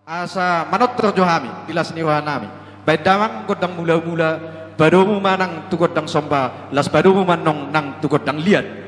Asa manot terjohami dilas niwahanami baik damang godang mula-mula baru manang tukod dang somba las baru manong nang tukod dang liat.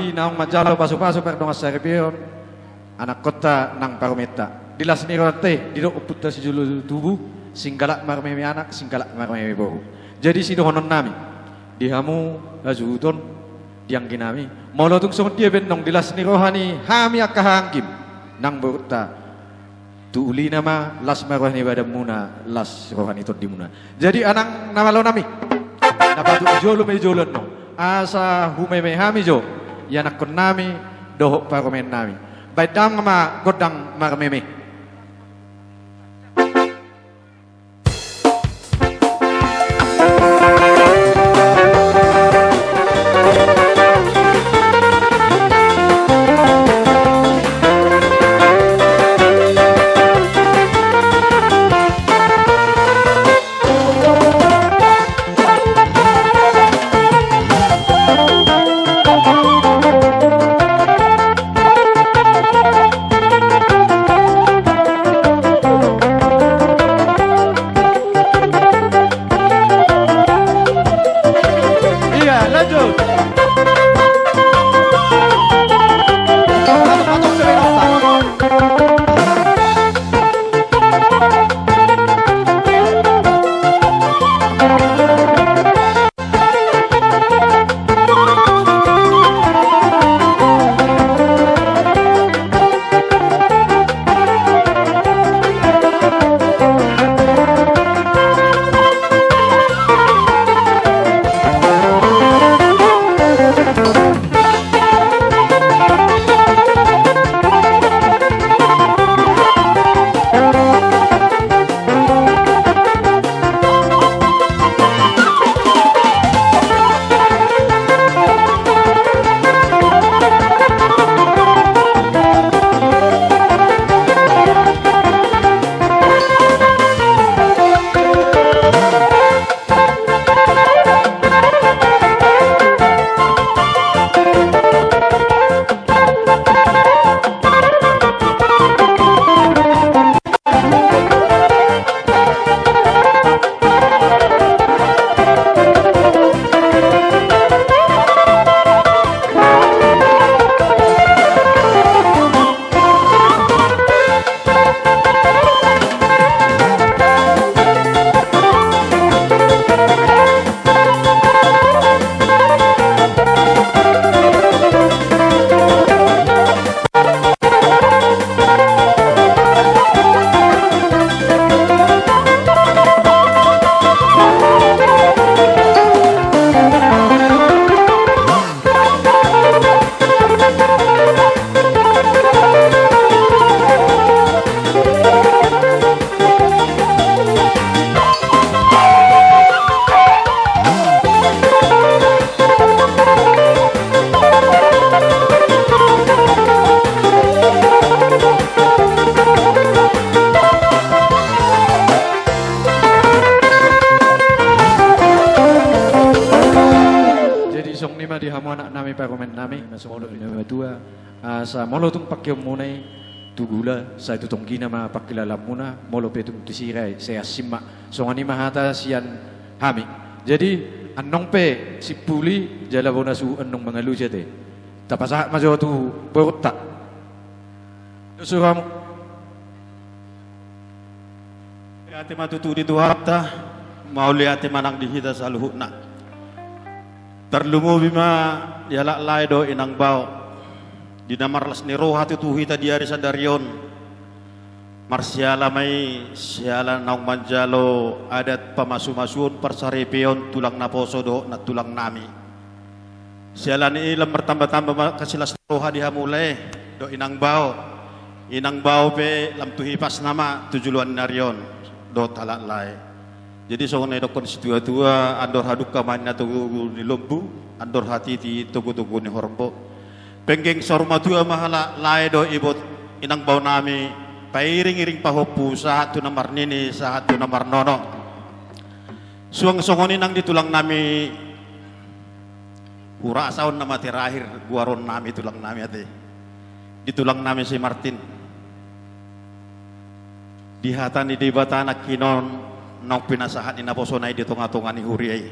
Inaong majalo paso-paso perdong aserbion anak kota nang parometa dilas ni rote didok uputta si julu tubuh singgalak marmemi anak singgalak marmemi bohu jadi si dohonon nami dihamu azuton diang kinami molo tung song dia benong dilas ni rohani hami akahangkim nang burta tuuli nama las marwahni badamuna las rohani tot dimuna jadi anang nama lo nami napatu jolo me jolon no asa humeme hami jo yanak kon nami dohok paromen nami baik dam ma godang marmeme. song nima di hamu anak nami paromen nami molo nima tua sa molo tung pakyom munai tugula sa itu tonggina ma pakilala muna molo petung tisirai saya simak song anima hata sian hami jadi anong pe si puli jala bona su anong mga lujete tapasa majo tu porta suram ati matutu di tuharta mauli ati manang dihita sa luhutna terlumu bima yala laido inang bau dinamarlas ni roha tu hita diari sadarion marsiala mai siala naung manjalo adat pamasu-masuon persaripion tulang naposo do na tulang nami siala ni ilam bertambah-tambah kasilas roha dihamulai do inang bau pe lam tuhipas nama tujuluan narion do talalai jadi soalnya do konstitua andor haduk kamana tugu ni lombu andor hati ti tugu-tugu ni horbo penggeng sorma tua mahala lai do ibot inang bau nami pairing-iring pahopu saat tu nomor nini saat tu nomor nono suang songoni nang ditulang nami hura saun nama terakhir guaron nami tulang nami ate ditulang nami si Martin dihatan di batana kinon nong pinasahat ina posonai di tonga-tonga ni huriai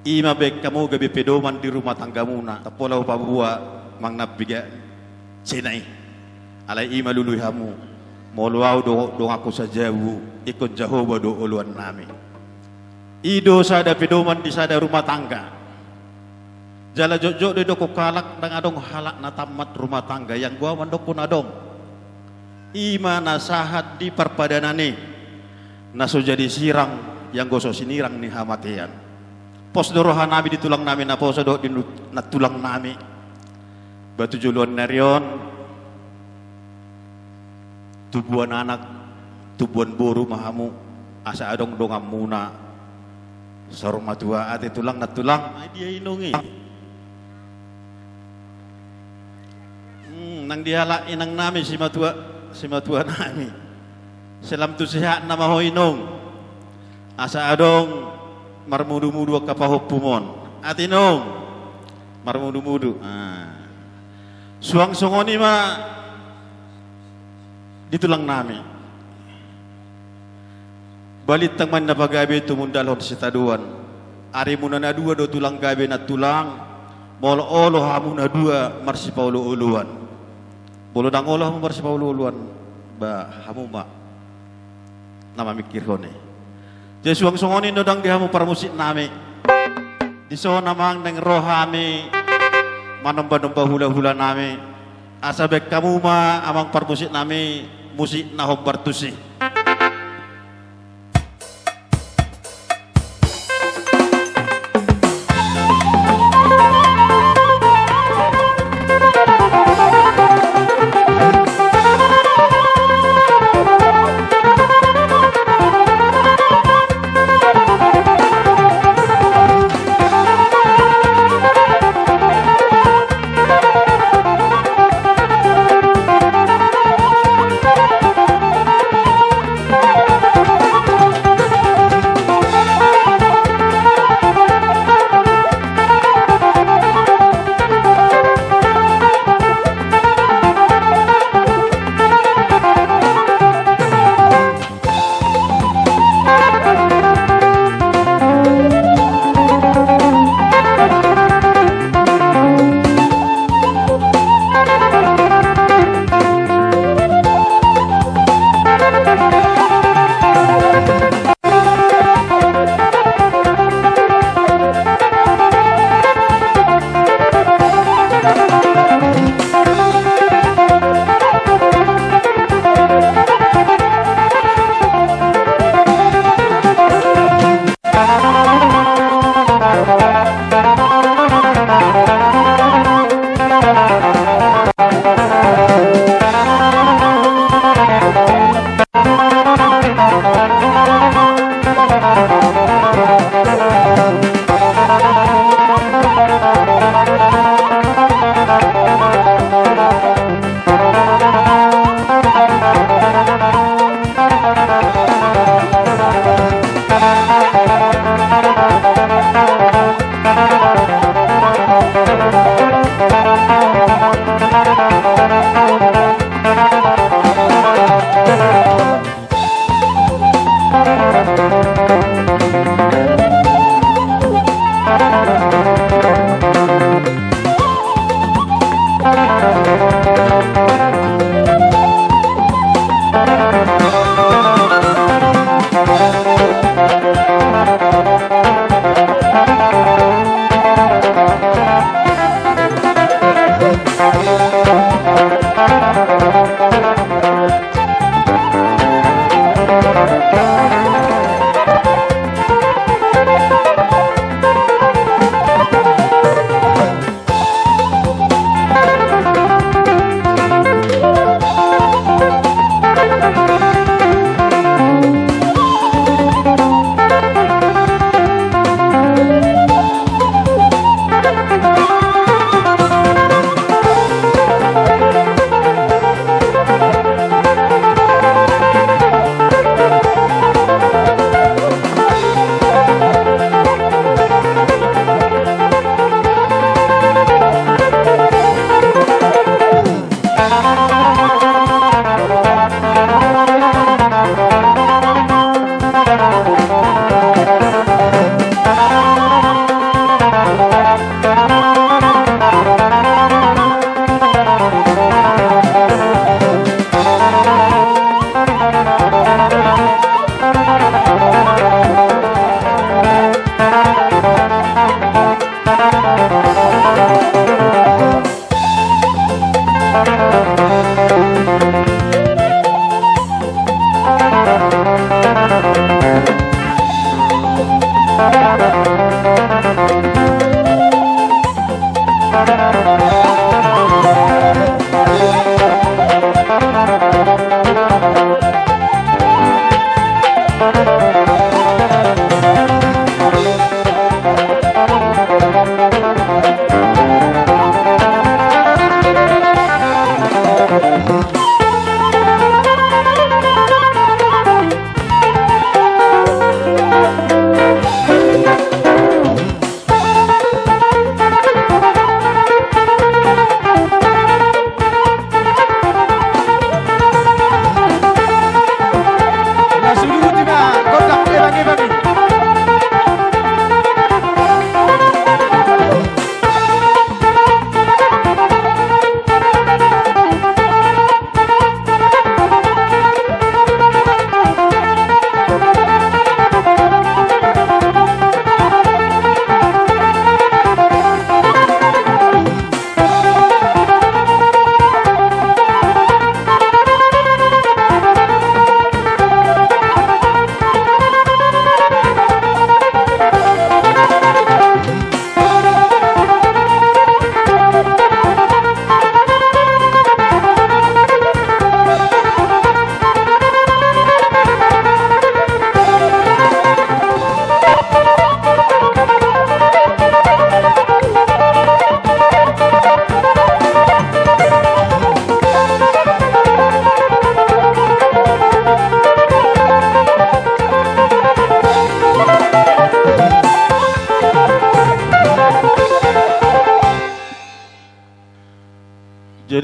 ima bek kamu gabi pedoman di rumah tangga muna tapolau pabua mang nabiga cenai alai ima lului hamu moluau do aku sajawu ikut Jehovah do uluan nami ido sada pedoman di sada rumah tangga jala jojo do ko kalak dang adong halak na tamat rumah tangga yang gua mandok pun adong ima nasahat di perpadanane naso jadi sirang yang gosok sinirang nih hamatian pos doroha nabi di tulang nami na poso do di na tulang nami batu juluan narion tubuan anak tubuan boru mahamu asa adong dongam muna saruma tua ate tulang na tulang dia inungi nang dihala inang nami si matua nami selam tu sehat nama hoinong asa adong marmudu-mudu kapahopumon atinong marmudu-mudu suang songoni ma ditulang nami balit tangman na pagabi tumundalon si taduan ari muna na dua do tulang gabi na tulang molo olo hamu na dua marsi paulo uluan bolo dang olo hamu marsi paulo uluan ba hamu ma nama mikir hone jadi suang songoni nodang dihamu para musik nami di so namang neng rohami manomba-nomba hula-hula nami asabek kamu ma amang par musik nami musik nahom bartusi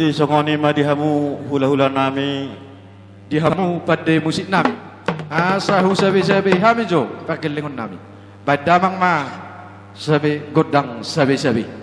Jadi songoni ma dihamu hula-hula nami Dihamu pada musik nami. Asahu sabi-sabi hami jo pakilingon nami. Badamang ma sabi godang sabi-sabi.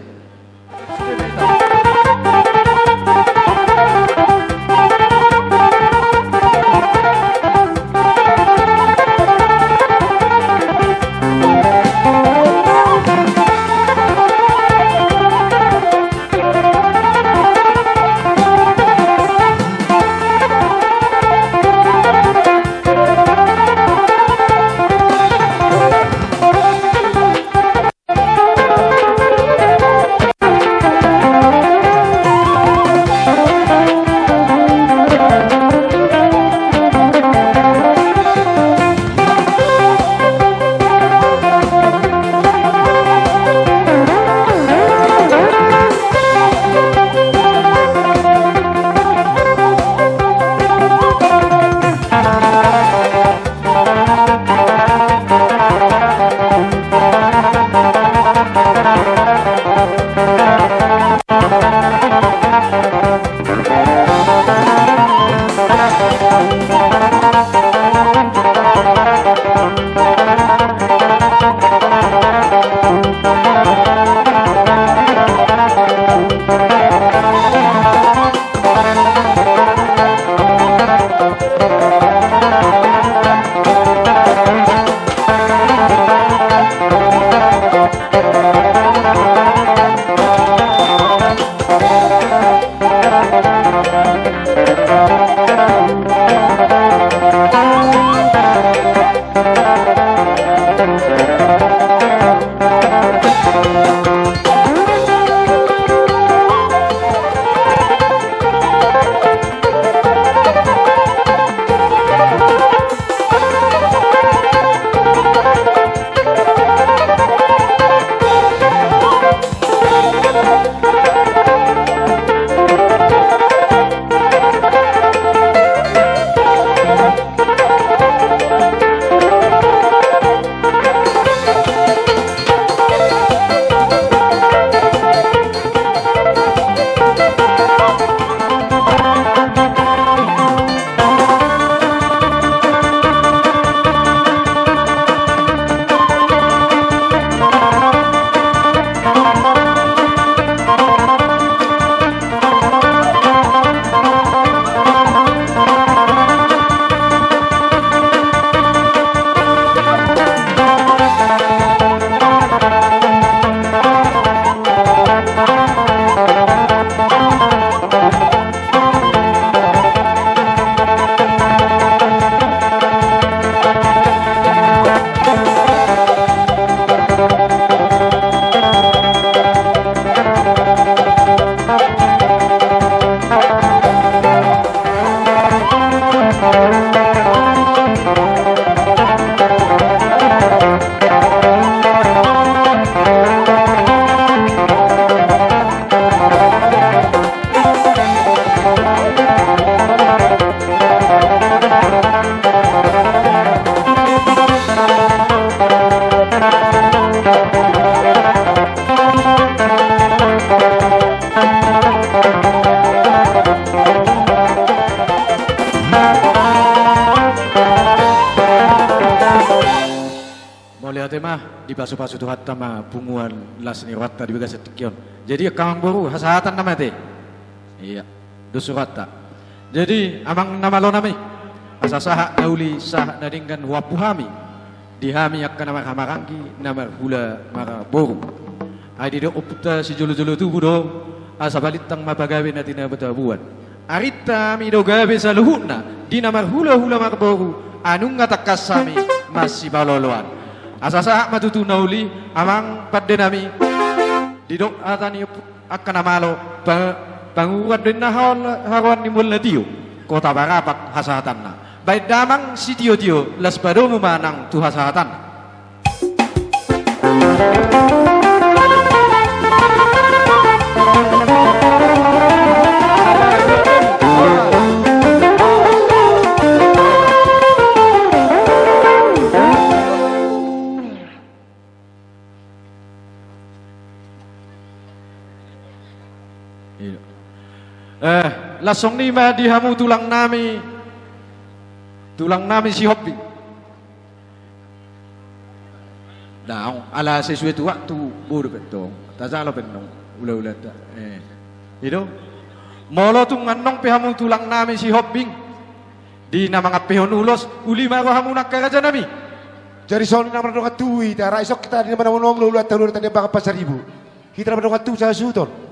di pasu-pasu tu hatta ma punguan las ni watta di bagas setikyon. Jadi kamang boru hasahatan nama te. Iya, dosu hatta. Jadi amang nama lo nami. Asasaha nauli sah nadingkan wapuhami. Dihami akan nama hamarangki nama hula mara boru. Adi do uputa si julu-julu tu budo asabalitang mapagawe na tinabatabuan. Arita mi do gawe sa luhuna di nama hula-hula mara boru anung ngatakasami masih baloloan. Asasa matutu nauli amang paddenami didok atani akan namalo panguat din na hawan ni mul natiyo kota barapat hasatan na baik damang si tiyo las pado manang tu hasatan. Lasong nima dihamu tulang nami si Hobi. Nah, ala sesuatu waktu buru betong. Tazalo benong ula-ula ta. Itu molo tung nganong pihamu tulang nami si Hobbing. Di na mga pihon ulos uli maro hamu nakaraja nami. Jadi soalnya naman dong katui, tara isok kita di mana mau lulu atau lulu tadi baka pasar ibu. Kita naman dong katui sa suton.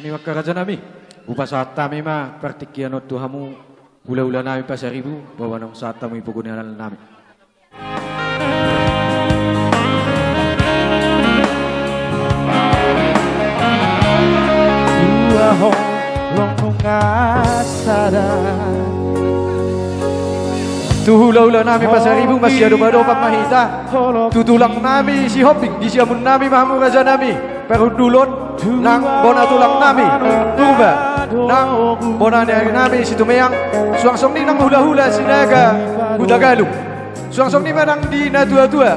ni makaraja nami. Upasata mi ma partikian Tuhamu ula-ula nami pasaribu bawa nang sata mo ipugunalan nami. Tuahong long asara. Tuhula-ula nami pasaribu masih ado-ado pagmahita. Tutulang nami si Hoping di siamun nami mahamu raja nami. Pero dulon nang bona tulang nami. Tuba nang bona nami si Tumeyang. Suang-suang ni nang hula-hula sinaga Budagalu. Suang-suang ni manang di natua-tua.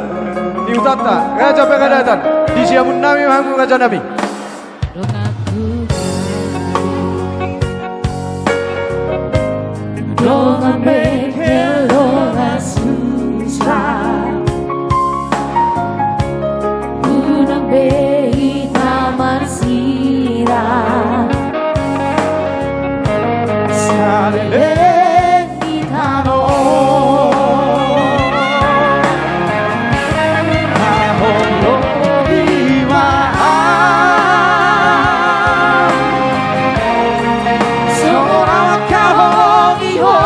Ni utata raja peradatan di siamun nami mahamu raja nami. Don't make it all as susah. Unang behita marsira. Salilen itano. Kaholo imaan. Seorang kahong iho.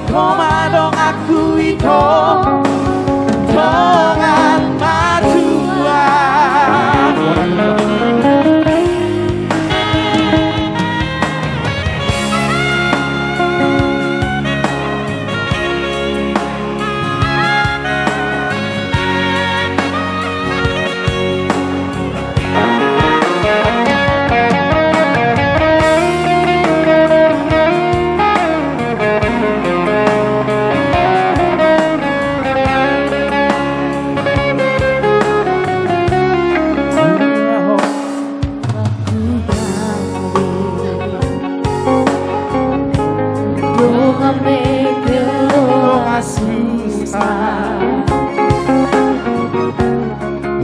Komadong aku ito dengan majuan.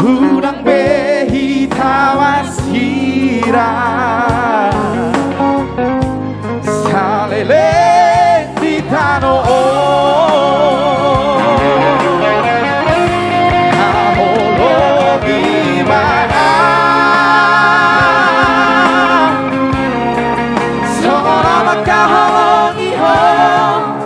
Unang behitawas hira Salele di tano Kaholo gimana Seorang makaholo ngihong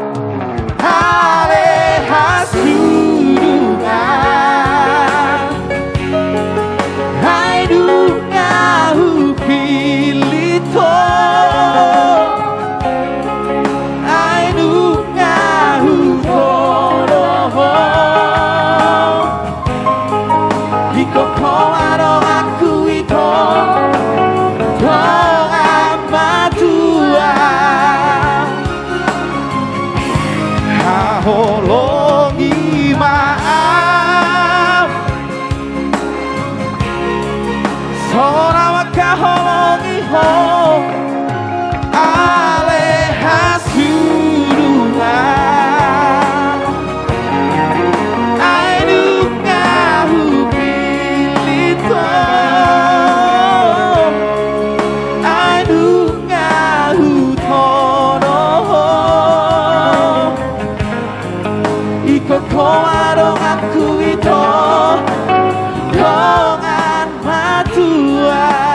Holongi maaf Seorang wakaholongi ho Aleha surungan Ainu ngahu pilito Ainu ngahu tono Komadong aku ito dengan matuan.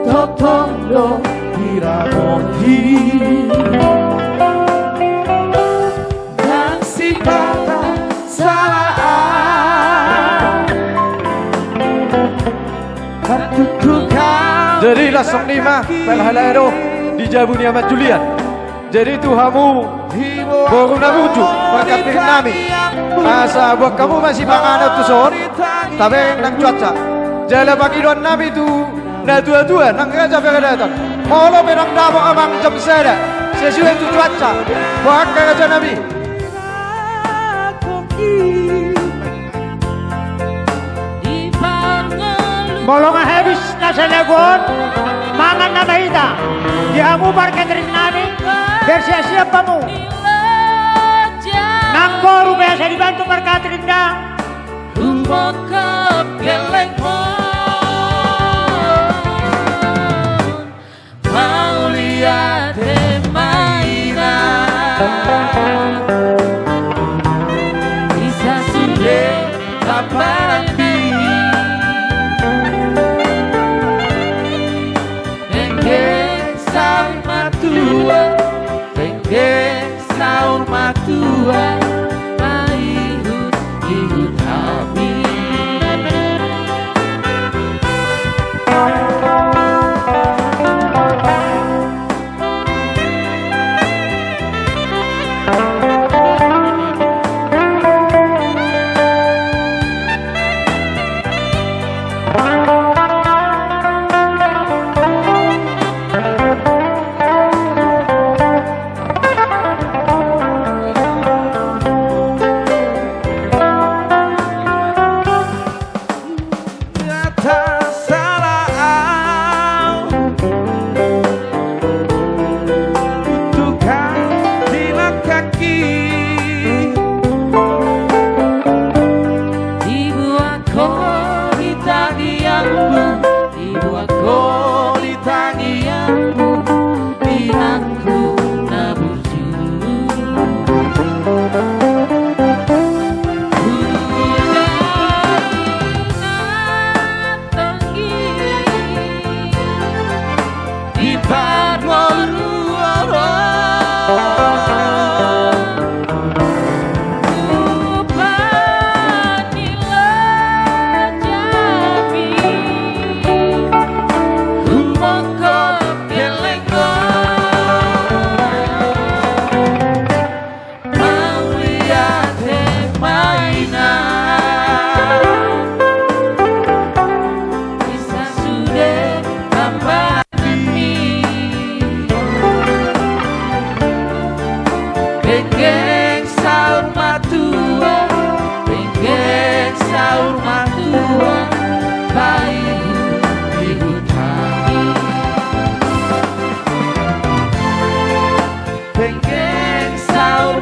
Totondo Iramonti dan si bata salah Jadi lasong lima perhalado di Jabuni Amat Julian. Jadi Tuhamu baru nabuju berkatin nami. Asa buat kamu masih mangana tuson. Tapi nang cuaca. Jala pangidon nami tu na tua-tua nang raja peradaton. Molo benang dabo amang jam sada. Sesuai tu cuaca. Buat raja nami. Bolong habis nasa lagon, mangan na mahita. Di hamu barkadrin namin, bersiap-siap pa mo. Nang goro ba sa dibantu barkadrin na? Bokap geleng mau lihat mainan bisa sudah kapan saur matua ihut kami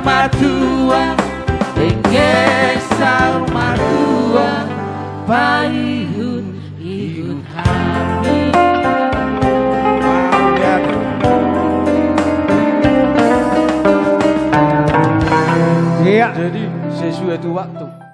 matua, bengkek saur matua, paihut ihut hami. Jadi sesuatu waktu